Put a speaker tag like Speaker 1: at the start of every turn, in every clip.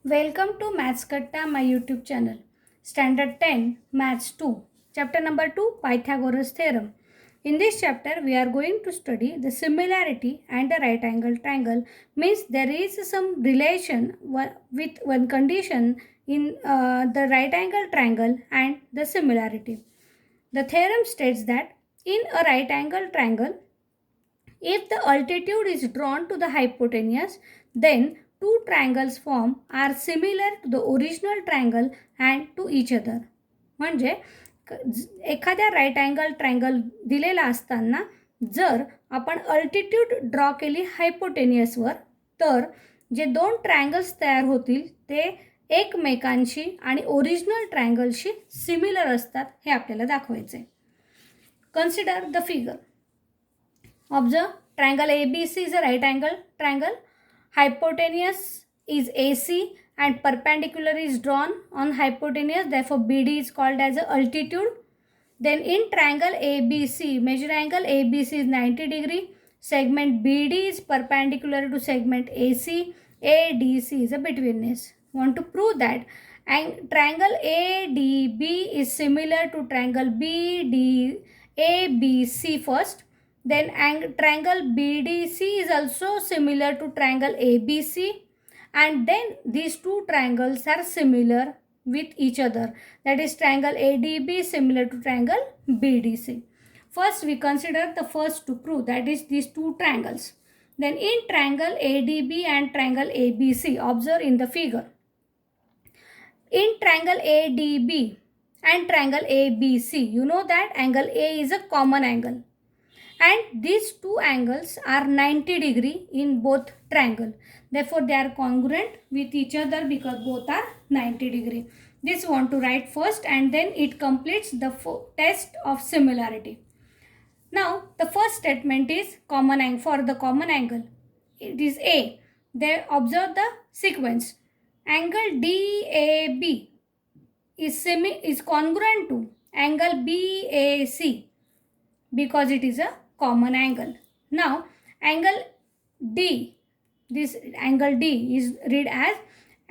Speaker 1: Welcome to Maths Katta, my YouTube channel. Standard 10, Maths 2. Chapter number 2, Pythagoras Theorem. In this chapter, we are going to study the similarity and a right angle triangle. Means there is some relation with one condition in the right angle triangle and the similarity. The theorem states that in a right angle triangle, if the altitude is drawn to the hypotenuse, then two triangles form are similar to the original triangle and to each other. म्हणजे एखाद्या right angle triangle दिलेला असताना जर आपण altitude draw केली हायपोटेनियसवर तर जे दोन triangles तयार होतील ते एकमेकांशी आणि ओरिजिनल ट्रायंगलशी सिमिलर असतात हे आपल्याला दाखवायचे. Consider the figure. Observe, triangle ABC is a right angle triangle. Hypotenuse is AC and perpendicular is drawn on hypotenuse. Therefore, BD is called as a altitude. Then in triangle ABC, measure angle ABC is 90 degree. Segment BD is perpendicular to segment AC. ADC is a betweenness. Want to prove that triangle ADB is similar to triangle ABC first. Then triangle BDC is also similar to triangle ABC, and then these two triangles are similar with each other. That is triangle ADB similar to triangle BDC. First we consider the first to prove, that is these two triangles. Then in triangle ADB and triangle ABC, observe in the figure. In triangle ADB and triangle ABC, you know that angle A is a common angle. And these two angles are 90 degree in both triangle. Therefore, they are congruent with each other because both are 90 degree. This want to write first and then it completes the test of similarity. Now, the first statement is common angle. For the common angle, it is A. There observe the sequence. Angle DAB is congruent to angle BAC because it is a common angle. Now angle D, this angle D is read as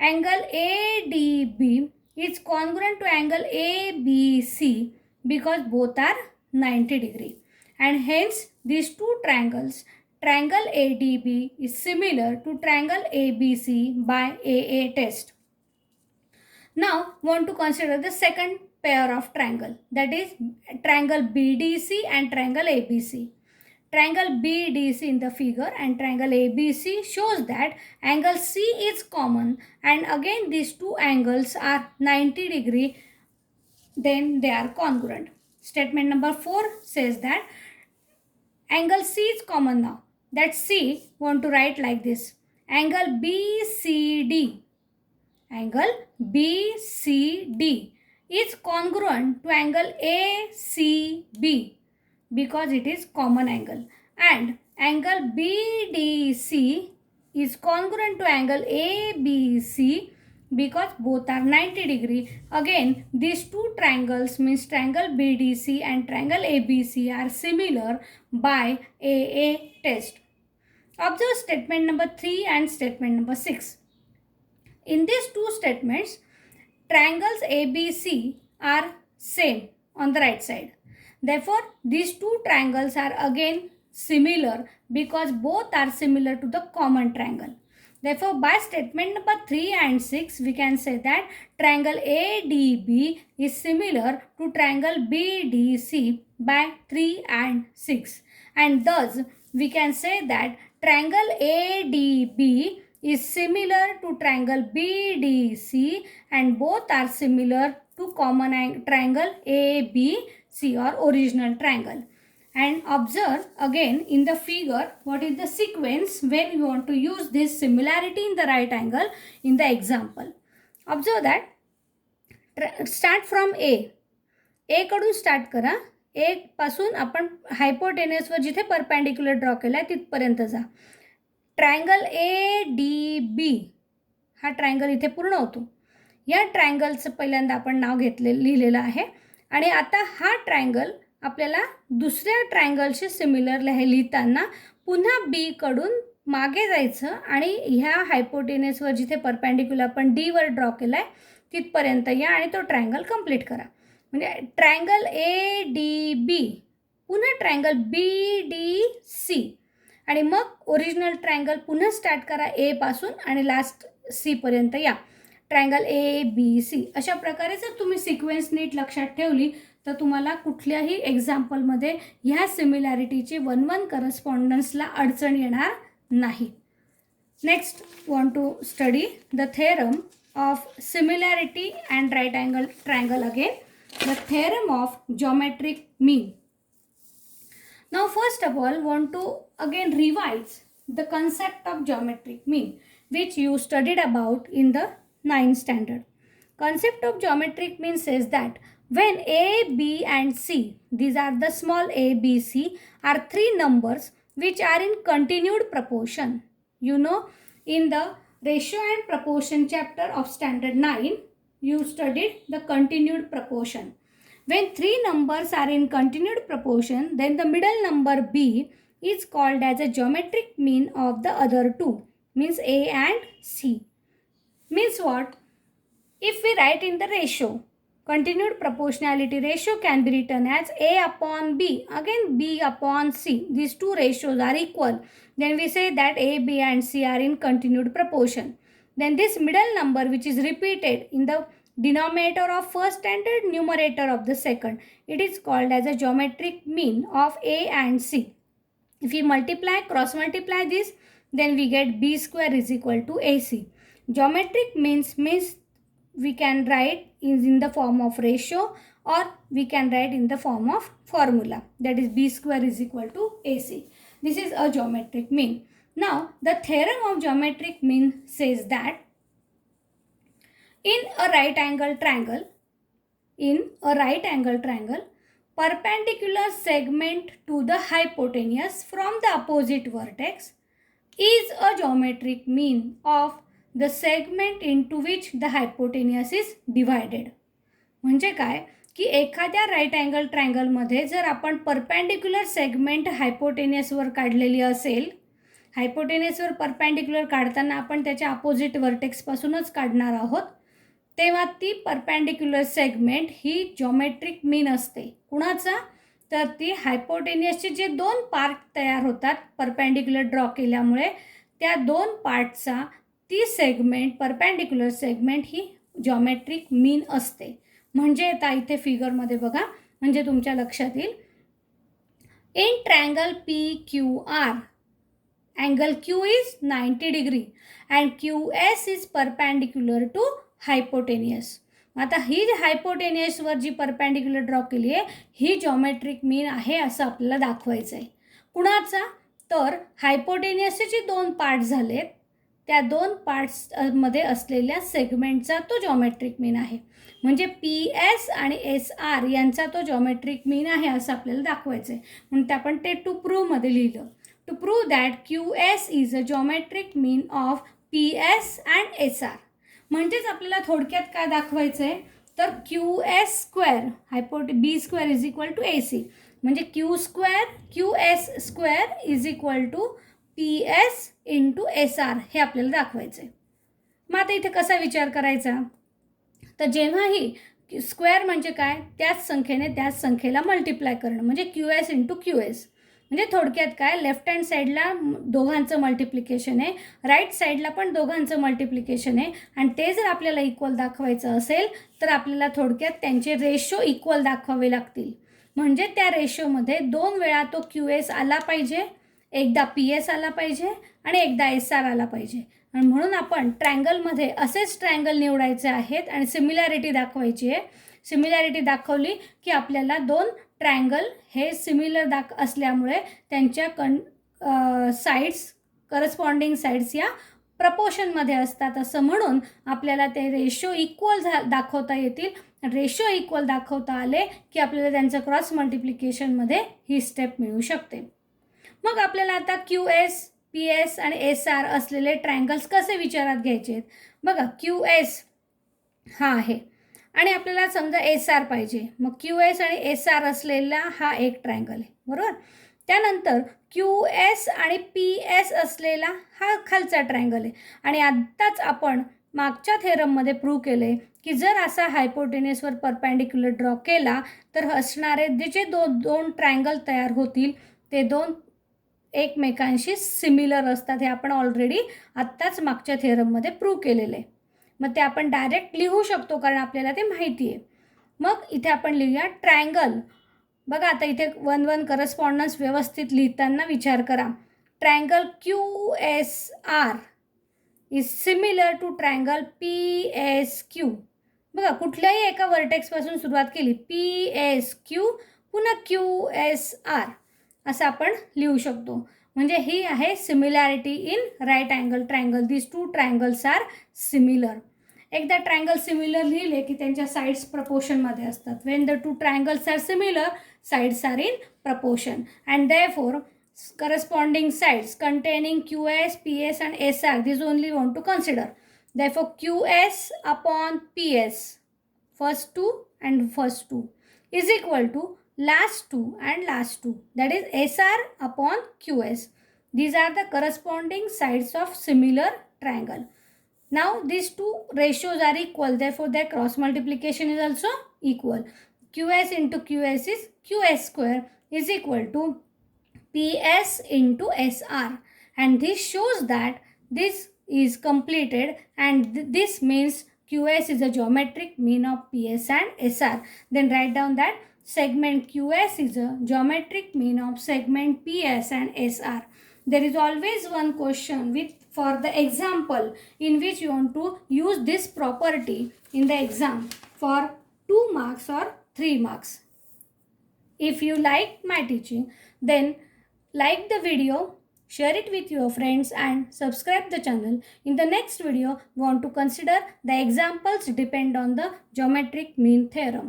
Speaker 1: angle ADB is congruent to angle ABC because both are 90 degree, and hence these two triangles, triangle ADB is similar to triangle ABC by AA test. Now want to consider the second pair of triangle, that is triangle BDC and triangle ABC. Triangle BDC in the figure and triangle ABC shows that angle C is common, and again these two angles are 90 degree, then they are congruent. Statement number 4 says that angle C is common now. That C want to write like this. Angle BCD, angle BCD is congruent to angle ACB because it is common angle, and angle BDC is congruent to angle ABC because both are 90 degree. Again, these two triangles means triangle BDC and triangle ABC are similar by AA test. Observe statement number 3 and statement number 6. In these two statements, triangles ABC are same on the right side. Therefore, these two triangles are again similar because both are similar to the common triangle. Therefore, by statement number 3 and 6, we can say that triangle ADB is similar to triangle BDC by 3 and 6. And thus, we can say that triangle ADB is similar to triangle BDC and both are similar to common triangle ABC or original triangle. And observe again in the figure what is the sequence when you want to use this similarity in the right angle in the example. Observe that start from A. A कडून start करा. A पासून आपण हायपोटेनियसवर जिथे perpendicular draw केला आहे तिथपर्यंत जा. Triangle ADB हा ट्रायंगल इथे पूर्ण होतो. या ट्रायंगलचं पहिल्यांदा आपण नाव लिहिलेलं आहे, आणि आता हा ट्रायंगल आपल्याला दुसऱ्या ट्रायंगलशी सिमिलर लिहिताना पुन्हा B कडून मागे जायचं आणि ह्या हायपोटेनियसवर जिथे परपॅन्डिक्युलर आपण डीवर ड्रॉ केला आहे तिथपर्यंत या आणि तो ट्रायंगल कंप्लीट करा. म्हणजे ट्रायंगल ए डी बी, पुन्हा ट्रायंगल बी डी सी, आणि मग ओरिजिनल ट्रायंगल पुन्हा स्टार्ट करा ए पासून आणि लास्ट सी पर्यंत या. ट्रायंगल ए बी सी अशा प्रकारे जर तुम्ही सिक्वेन्स नीट लक्षात ठेवली तर तुम्हाला कुठल्याही एक्झाम्पलमध्ये ह्या सिमिलॅरिटीची 1-1 करस्पॉन्डन्सला अडचण येणार नाही. Next want to study the theorem of similarity and right angle triangle again. The theorem of geometric mean. Now first of all want to again revise the concept of geometric mean which you studied about in the 9th standard. Concept of geometric mean says that when A, B and C, these are the small a, b, c, are three numbers which are in continued proportion. You know, in the ratio and proportion chapter of standard 9, you studied the continued proportion. When three numbers are in continued proportion, then the middle number b is called as a geometric mean of the other two, means A and C. Means what? If we write in the ratio, continued proportionality ratio can be written as A upon B, again B upon C. These two ratios are equal. Then we say that A, B and C are in continued proportion. Then this middle number which is repeated in the denominator of first and the numerator of the second, it is called as a geometric mean of A and C. If we multiply, cross multiply this, then we get B square is equal to AC. Geometric means we can write in the form of ratio or we can write in the form of formula, that is B square is equal to AC. This is a geometric mean. Now the theorem of geometric mean says that in a right angle triangle, perpendicular segment to the hypotenuse from the opposite vertex is a geometric mean of the segment into which the hypotenuse is divided. म्हणजे काय की एखाद्या right angle ट्रायंगलमध्ये जर आपण perpendicular segment हायपोटेनियसवर काढलेली असेल, हायपोटेनियसवर perpendicular काढताना आपण त्याच्या अपोजिट वर्टेक्सपासूनच काढणार आहोत, तेव्हा ती परपॅन्डिक्युलर सेगमेंट ही जॉमेट्रिक मीन असते. कुणाचा? तर ती हायपोटेनियसचे जे दोन पार्ट तयार होतात परपॅन्डिक्युलर ड्रॉ केल्यामुळे, त्या दोन पार्टचा ती सेगमेंट परपॅन्डिक्युलर सेगमेंट ही जॉमेट्रिक मीन असते. म्हणजे आता इथे फिगरमध्ये बघा, म्हणजे तुमच्या लक्षात येईल. In triangle P Q R, angle Q is 90 degree and Q S is perpendicular to hypotenuse. आता ही हायपोटेनियसवर जी परपॅन्डिक्युलर ड्रॉ केली आहे ही जॉमेट्रिक मीन आहे असं आपल्याला दाखवायचं आहे. कुणाचा? तर हायपोटेनियसचे जे दोन पार्ट झालेत त्या दोन पार्ट्समध्ये असलेल्या सेगमेंटचा तो जॉमेट्रिक मीन आहे. म्हणजे पी एस आणि एस आर यांचा तो जॉमेट्रिक मीन आहे असं आपल्याला दाखवायचं आहे. म्हणून ते आपण ते टू प्रूव्हमध्ये लिहिलं. To prove that Q S is a geometric mean of P S and S R. म्हणजेच आपल्याला थोडक्यात काय दाखवायचं आहे तर Q S square B square is equal to A C, म्हणजे Q S square is equal to P S into S R हे आपल्याला दाखवायचं आहे. मग आता इथे कसा विचार करायचा? तर जेव्हाही स्क्वेअर म्हणजे काय, त्याच संख्येला मल्टिप्लाय करणं, म्हणजे Q S into Q S. म्हणजे थोडक्यात काय, लेफ्ट हँड साईडला दोघांचं मल्टिप्लिकेशन आहे, राईट साईडला पण दोघांचं मल्टिप्लिकेशन आहे, आणि ते जर आपल्याला इक्वल दाखवायचं असेल तर आपल्याला थोडक्यात त्यांचे रेशो इक्वल दाखवावे लागतील. म्हणजे त्या रेशोमध्ये दोन वेळा तो क्यू एस आला पाहिजे, एकदा पी एस आला पाहिजे आणि एकदा एस आर आला पाहिजे. आणि म्हणून आपण ट्रायंगलमध्ये असेच ट्रायंगल निवडायचे आहेत आणि सिमिलॅरिटी दाखवायची आहे. सिमिलॅरिटी दाखवली की आपल्याला दोन ट्रायंगल हे सिमिलर असल्यामुळे त्यांच्या साईड्स करस्पॉन्डिंग साईड्स या प्रपोर्शनमध्ये असतात असं म्हणून आपल्याला ते रेशो इक्वल दाखवता येतील. रेशो इक्वल दाखवता आले की आपल्याला त्यांचं क्रॉस मल्टिप्लिकेशनमध्ये ही स्टेप मिळू शकते. मग आपल्याला आता क्यू एस, पी एस आणि एस आर असलेले ट्रायंगल्स कसे विचारात घ्यायचे आहेत? बघा, क्यू एस हा आहे आणि आपल्याला समजा एस आर पाहिजे, मग क्यू एस आणि एस आर असलेला हा एक ट्रायंगल आहे, बरोबर. त्यानंतर QS आणि PS असलेला हा खालचा ट्रायंगल आहे. आणि आत्ताच आपण मागच्या थेरममध्ये प्रूव्ह केले की जर असा हायपोटेनियसवर परपेंडिक्युलर ड्रॉ केला तर असणारे जे दोन ट्रायंगल तयार होतील ते दोन एकमेकांशी सिमिलर असतात. हे आपण ऑलरेडी आत्ताच मागच्या थेरममध्ये प्रूव्ह केलेलं आहे. मग ते आपण डायरेक्ट लिहू शकतो कारण आपल्याला ते माहिती आहे. मग इथे आपण लिहूया ट्रायंगल. बघा आता इथे 1-1 करस्पॉन्डन्स व्यवस्थित लिहिताना विचार करा. Triangle QSR is similar to triangle PSQ. बघा कुठल्याही एका वर्टेक्सपासून सुरुवात केली PSQ पुन्हा QSR असं आपण लिहू शकतो. म्हणजे ही आहे similarity in right angle triangle. This two triangles are similar. एकदा ट्रायंगल सिमिलर लिहिले की त्यांच्या साईड्स प्रपोर्शनमध्ये असतात. When the two triangles are similar, sides are in proportion and therefore corresponding sides containing QS, PS and SR, this only want to consider. Therefore QS upon PS, first two and first two, is equal to last two and last two, that is SR upon QS. These are the corresponding sides of similar triangle. Now these two ratios are equal, therefore their cross multiplication is also equal. QS into QS is QS square is equal to PS into SR, and this shows that this is completed, and this means QS is a geometric mean of PS and SR. Then write down that segment QS is a geometric mean of segment PS and SR. There is always one question for the example in which you want to use this property in the exam for 2 marks or 3 marks. If you like my teaching, then like the video, share it with your friends and subscribe the channel. In the next video, we want to consider the examples depend on the geometric mean theorem.